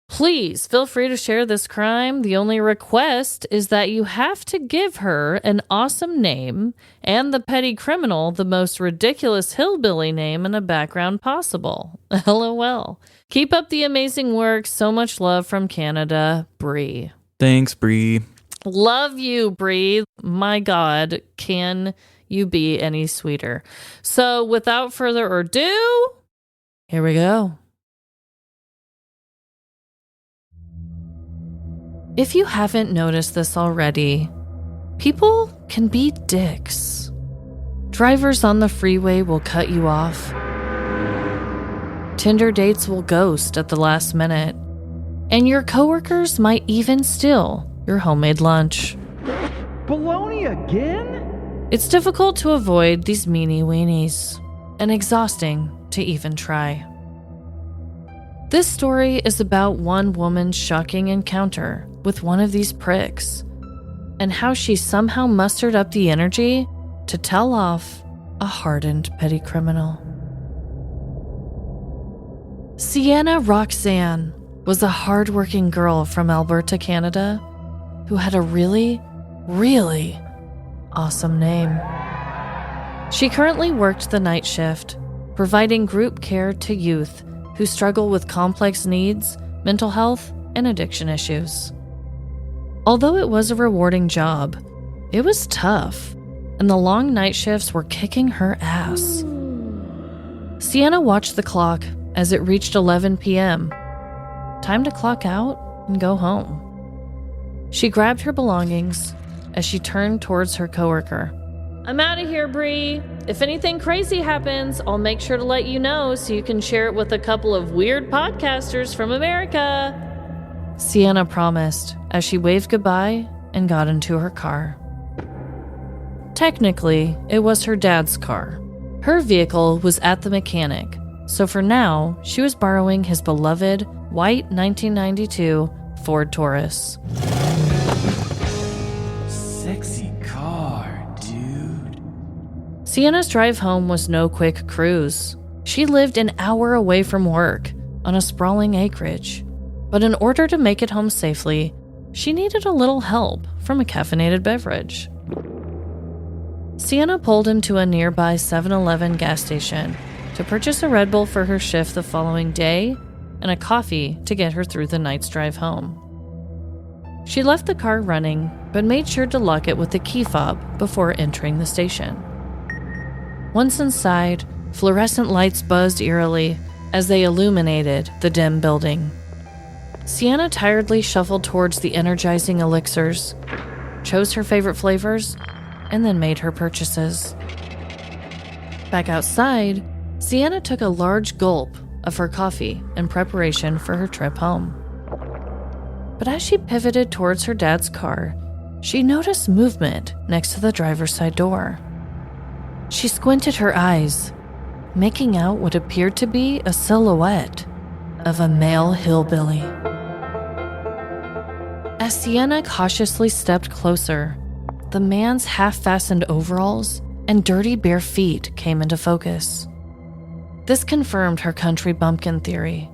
Please feel free to share this crime. The only request is that you have to give her an awesome name and the petty criminal the most ridiculous hillbilly name in a background possible. LOL. Keep up the amazing work. So much love from Canada, Bree. Thanks, Bree. Love you, Bree. My God, can you be any sweeter? So without further ado, here we go. If you haven't noticed this already, people can be dicks. Drivers on the freeway will cut you off. Tinder dates will ghost at the last minute. And your coworkers might even steal your homemade lunch. Baloney again? It's difficult to avoid these meanie weenies, and exhausting to even try. This story is about one woman's shocking encounter with one of these pricks, and how she somehow mustered up the energy to tell off a hardened petty criminal. Sienna Roxanne was a hardworking girl from Alberta, Canada, who had a really, really awesome name. She currently worked the night shift, providing group care to youth who struggle with complex needs, mental health, and addiction issues. Although it was a rewarding job, it was tough, and the long night shifts were kicking her ass. Sienna watched the clock as it reached 11 p.m. Time to clock out and go home. She grabbed her belongings as she turned towards her coworker. I'm out of here, Bree. If anything crazy happens, I'll make sure to let you know so you can share it with a couple of weird podcasters from America. Sienna promised as she waved goodbye and got into her car. Technically, it was her dad's car. Her vehicle was at the mechanic, so for now, she was borrowing his beloved white 1992 Ford Taurus. Sexy car, dude. Sienna's drive home was no quick cruise. She lived an hour away from work on a sprawling acreage. But in order to make it home safely, she needed a little help from a caffeinated beverage. Sienna pulled into a nearby 7-Eleven gas station to purchase a Red Bull for her shift the following day and a coffee to get her through the night's drive home. She left the car running, but made sure to lock it with the key fob before entering the station. Once inside, fluorescent lights buzzed eerily as they illuminated the dim building. Sienna tiredly shuffled towards the energizing elixirs, chose her favorite flavors, and then made her purchases. Back outside, Sienna took a large gulp of her coffee in preparation for her trip home. But as she pivoted towards her dad's car, she noticed movement next to the driver's side door. She squinted her eyes, making out what appeared to be a silhouette of a male hillbilly. As Sienna cautiously stepped closer, the man's half-fastened overalls and dirty bare feet came into focus. This confirmed her country bumpkin theory.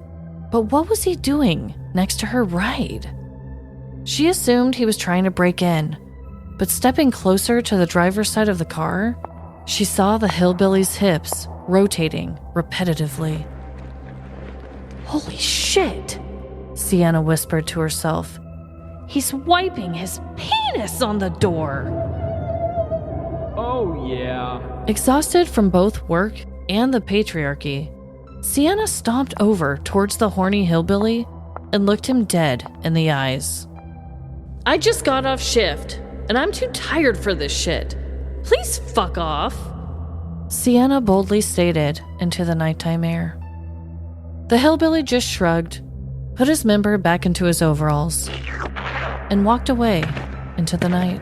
But what was he doing next to her ride? She assumed he was trying to break in, but stepping closer to the driver's side of the car, she saw the hillbilly's hips rotating repetitively. "Holy shit," Sienna whispered to herself. "He's wiping his penis on the door." Oh, yeah. Exhausted from both work and the patriarchy, Sienna stomped over towards the horny hillbilly and looked him dead in the eyes. I just got off shift, and I'm too tired for this shit. Please fuck off. Sienna boldly stated into the nighttime air. The hillbilly just shrugged, put his member back into his overalls, and walked away into the night.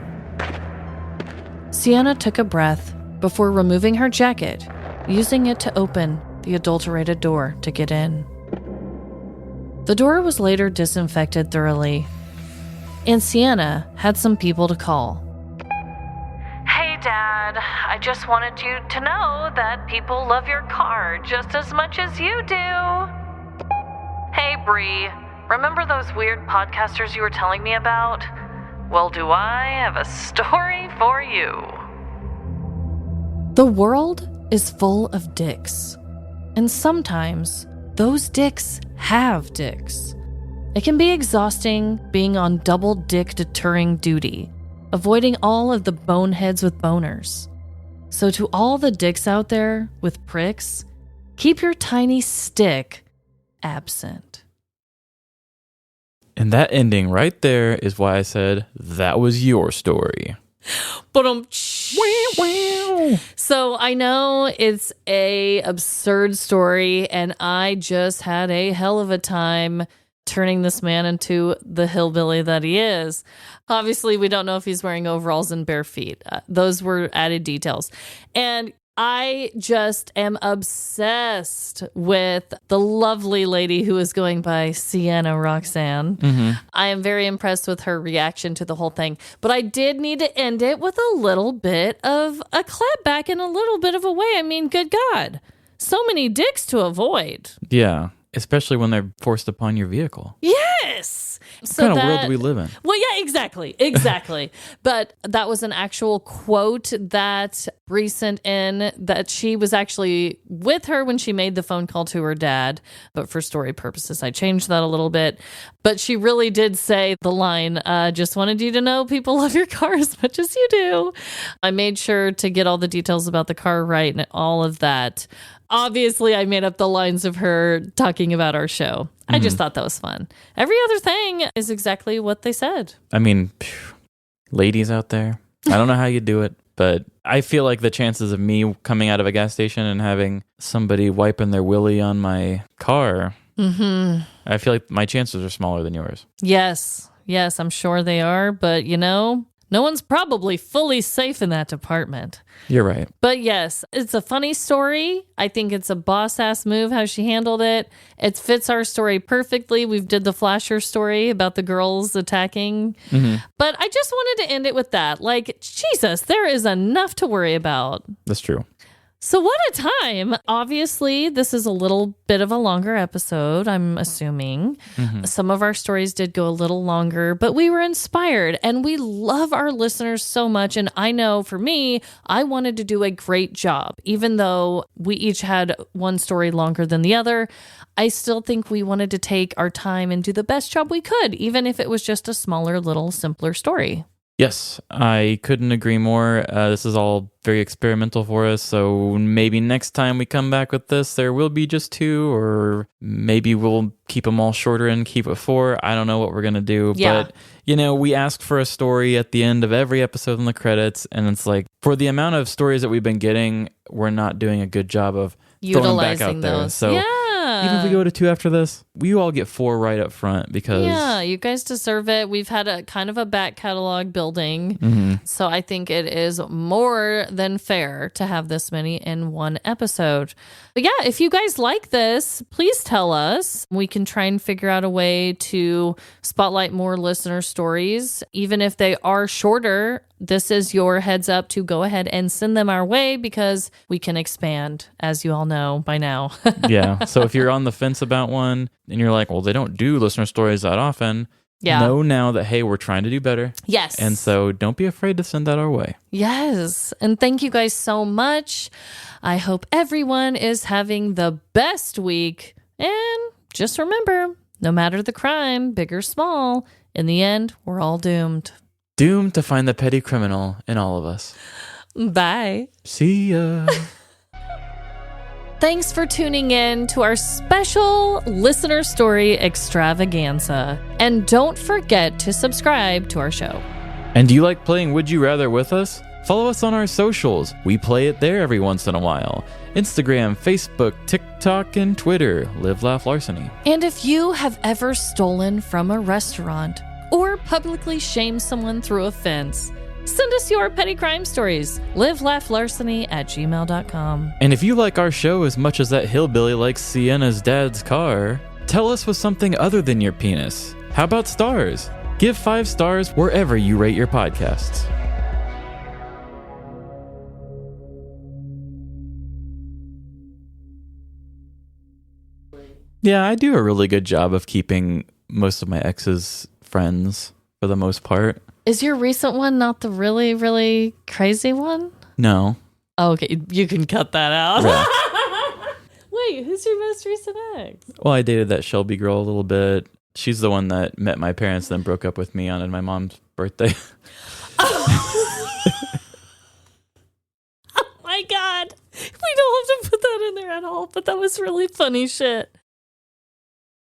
Sienna took a breath before removing her jacket, using it to open the adulterated door to get in. The door was later disinfected thoroughly, and Sienna had some people to call. Hey, Dad, I just wanted you to know that people love your car just as much as you do. Hey, Bree, remember those weird podcasters you were telling me about? Well, do I have a story for you? The world is full of dicks, and sometimes those dicks have dicks. It can be exhausting being on double dick deterring duty, avoiding all of the boneheads with boners. So to all the dicks out there with pricks, keep your tiny stick absent. And that ending right there is why I said that was your story. But so I know it's a absurd story, and I just had a hell of a time turning this man into the hillbilly that he is. Obviously, we don't know if he's wearing overalls and bare feet. Those were added details. And I just am obsessed with the lovely lady who is going by Sienna Roxanne. Mm-hmm. I am very impressed with her reaction to the whole thing. But I did need to end it with a little bit of a clap back in a little bit of a way. I mean, good God. So many dicks to avoid. Yeah, especially when they're forced upon your vehicle. Yes. What kind of world do we live in? Well, yeah, exactly. But that was an actual quote that Bree sent in, that she was actually with her when she made the phone call to her dad. But for story purposes, I changed that a little bit. But she really did say the line, just wanted you to know people love your car as much as you do. I made sure to get all the details about the car right and all of that. Obviously, I made up the lines of her talking about our show. I just thought that was fun. Every other thing is exactly what they said. I mean, ladies out there, I don't know how you do it, but I feel like the chances of me coming out of a gas station and having somebody wiping their willy on my car, I feel like my chances are smaller than yours. Yes, I'm sure they are. But, No one's probably fully safe in that department. You're right. But yes, it's a funny story. I think it's a boss-ass move how she handled it. It fits our story perfectly. We've did the Flasher story about the girls attacking. But I just wanted to end it with that. Like, Jesus, there is enough to worry about. That's true. So what a time. Obviously, this is a little bit of a longer episode, I'm assuming. Some of our stories did go a little longer, but we were inspired and we love our listeners so much. And I know for me, I wanted to do a great job. Even though we each had one story longer than the other, I still think we wanted to take our time and do the best job we could, even if it was just a smaller, little simpler story. Yes, I couldn't agree more. This is all very experimental for us, so maybe next time we come back with this, there will be just 2, or maybe we'll keep them all shorter and keep it 4. I don't know what we're going to do, but, we ask for a story at the end of every episode in the credits, and it's like, for the amount of stories that we've been getting, we're not doing a good job of throwing them back out there. Those. So even if we go to 2 after this, we all get 4 right up front because... Yeah, you guys deserve it. We've had a kind of a back catalog building. So I think it is more than fair to have this many in one episode. But yeah, if you guys like this, please tell us. We can try and figure out a way to spotlight more listener stories. Even if they are shorter, this is your heads up to go ahead and send them our way because we can expand, as you all know by now. Yeah. So if you're on the fence about one and you're like, well, they don't do listener stories that often. Know now that, hey, we're trying to do better. Yes. And so don't be afraid to send that our way. Yes. And thank you guys so much. I hope everyone is having the best week. And just remember, no matter the crime, big or small, in the end, we're all doomed. Doomed to find the petty criminal in all of us. Bye. See ya. Thanks for tuning in to our special listener story extravaganza. And don't forget to subscribe to our show. And do you like playing Would You Rather with us? Follow us on our socials. We play it there every once in a while. Instagram, Facebook, TikTok, and Twitter. Live, Laugh, Larceny. And if you have ever stolen from a restaurant or publicly shamed someone through a fence, send us your petty crime stories. livelaughlarceny@gmail.com. And if you like our show as much as that hillbilly likes Sienna's dad's car, tell us with something other than your penis. How about stars? Give 5 stars wherever you rate your podcasts. Yeah, I do a really good job of keeping most of my ex's friends for the most part. Is your recent one not the really, really crazy one? No. Oh, okay, you can cut that out. Yeah. Wait, who's your most recent ex? Well, I dated that Shelby girl a little bit. She's the one that met my parents, then broke up with me on my mom's birthday. Oh my God. We don't have to put that in there at all, but that was really funny shit.